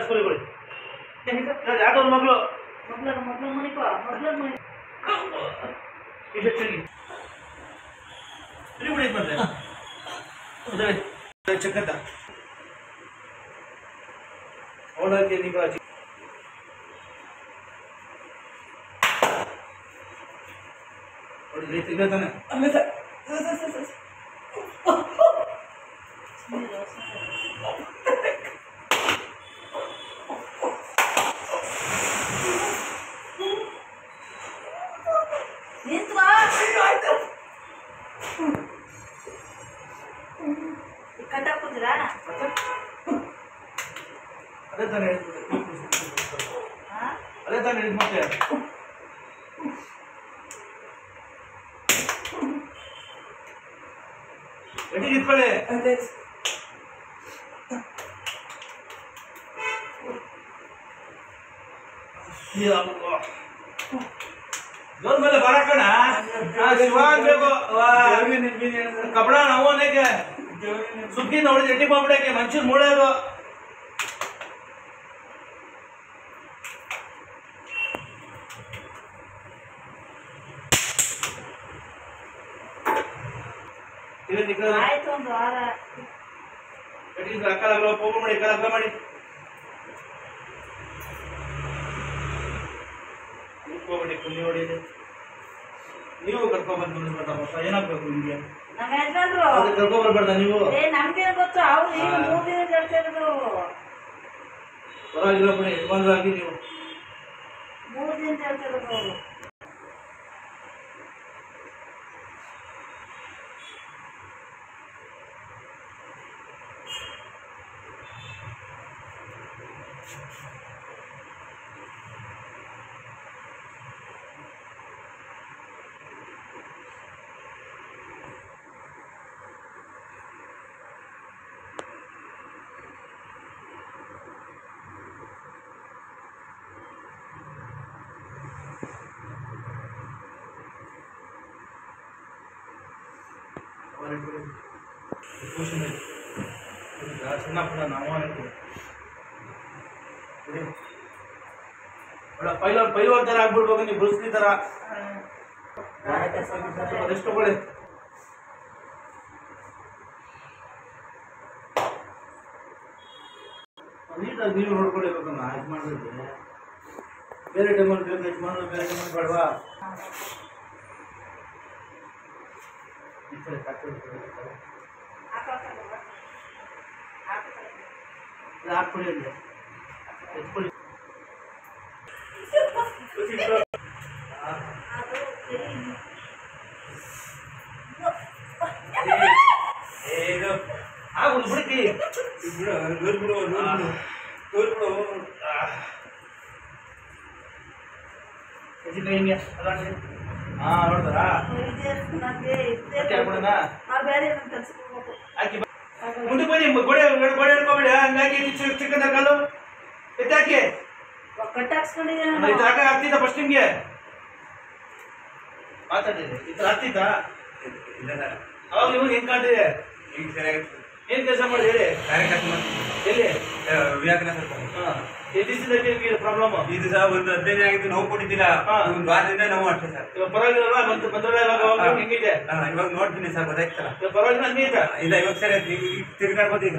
ಸ್ಕೂಲಿಗೆ ಯಾಕೋ ಮಗಳು ಮಗ್ಳ ಮನಿಕೋ ಮಗ್ಳ ಮನಿ ಇದು ಚೆಲ್ಲಿ ಇಲ್ಲಿ ಬಿಡಿ ಮತ್ತೆ ಅದೇ ಚಕ್ಕತ್ತ ಅವಳಕ್ಕೆ ನೀವು ನೋಡಿ ತಿಂಗ ತಾನೆ ಅಲ್ಲೇ ಸರ್ ಕಟ್ಟಾಕ್ತಿದ್ದೀರಾ ಅದೇ ತಾನೆ ಅದೇ ತಾನೆ ಹೇಳಿದ್ ಮತ್ತೆ ಗಟ್ಟಿಗೆ ಇಟ್ಕೊಳ್ಳಿ ಜೋರ್ ಮೇಲೆ ಬರಕಣ ಶಿವಾನ್ ಬೇಕು ಕಬಡ ಅವನಿಗೆ ಸುಗ್ಗಿ ನೋಡಿ ಜಟ್ಟಿ ಮಾಡ್ಬಿಡಕ್ಕೆ ಮಂಚಿನ ಮೂಳೆದು ಆಯ್ತು ಒಂದು ವಾರ ಅಕ್ಕ ಹೋಗ ಮಾಡಿ ಅಕ್ಕ ಮಾಡಿ ಹೋಗ್ಬಿಡಿ ಕುಲ್ಲಿ ನೋಡಿ ನೀವು ಕರ್ಕೊಂಡ್ಬಂದು ಏನಾಗ್ಬೇಕು ನಿಮ್ಗೆ ನಮ್ಮ ಯಜಮಾನ್ರು ಕರ್ಕೊಂಡ್ಬರ್ಬೇಡ ನೀವು ನಮ್ಗೆ ಗೊತ್ತು ಅವ್ರು ಈಗ 3 ದಿನ ಹೇಳ್ತಾ ಇರೋದು ಪರವಾಗಿಲ್ಲ ಬಿಡಿ ಯಜಮಾನ್ರಾಗಿ ನೀವು 3 ದಿನ ಹೇಳ್ತಾ ಇರೋದು ಅವರು చిన్నప్పుడు నమ్మకు ಪೈಲ್ವಾನ್ ತರ ಆಗ್ಬಿಡ್ಬೇಕು ನೀವು ಬ್ರೂಸ್ಲಿ ತರ ರೆಸ್ಟ್ ತಗೊಳ್ಳಿ ನೀಟಾಗಿ ನೀವು ನೋಡ್ಕೊಳ್ಬೇಕಮ್ಮ ಯಜಮಾನ್ರಿಗೆ ಬೇರೆ ಟೈಮಲ್ಲಿ ಬೇಕು ಯಜಮಾನ್ರು ಬೇರೆ ಟೈಮಲ್ಲಿ ಬೇಡವಾ ಹಾಕ್ಕೊಳ್ಳಿ ಎತ್ಕೊಳ್ಳಿ ಆಗುದು ಬಿಡ್ತಿ ಹಿಂಗೆ ಹಾ ನೋಡ್ತಾರಾ ಮುಂದಕ್ಕೆ ಬನ್ನಿ ಗೋಡೆ ಗೋಡೆ ಹಿಡ್ಕೊಬೇಡಿ ಹಂಗಾಗಿ ಚಿಕ್ಕದ ಕಾಲು ಎತ್ತಾಕಿ ಆಗ್ತಿದ್ದ ಫಸ್ಟ್ ನಿಮ್ಗೆ ಮಾತಾಡಿದ್ರಿ ಈ ತರ ಆಗ್ತಿದ್ದ ಅವಾಗ ಇವಾಗ ಹೆಂಗ್ ಕಾಣ್ತಿದೆ ಏನ್ ಕೆಲಸ ಮಾಡಿ ಹೇಳಿ ಎಲ್ಲಿ ಪ್ರಾಬ್ಲಮ್ ಈ ದಿವಸ ಒಂದು 15 ಆಗಿದ್ದು ನೋವು ಕೊಟ್ಟಿದ್ದಿಲ್ಲ ಒಂದು ವಾರದಿಂದ ನೋವು ಅಷ್ಟೇ ಸರ್ ಪರವಾಗಿಲ್ಲ ಹೆಂಗಿದೆ ಇವಾಗ ನೋಡ್ತೀನಿ ಸರ್ ಗೊತ್ತಾಯ್ತಲ್ಲ ಪರವಾಗಿಲ್ಲ ಹಂಗೆ ಇಲ್ಲ ಇವಾಗ ಸರಿ ತಿರ್ಗಾಡ್ಬೋದು ಈಗ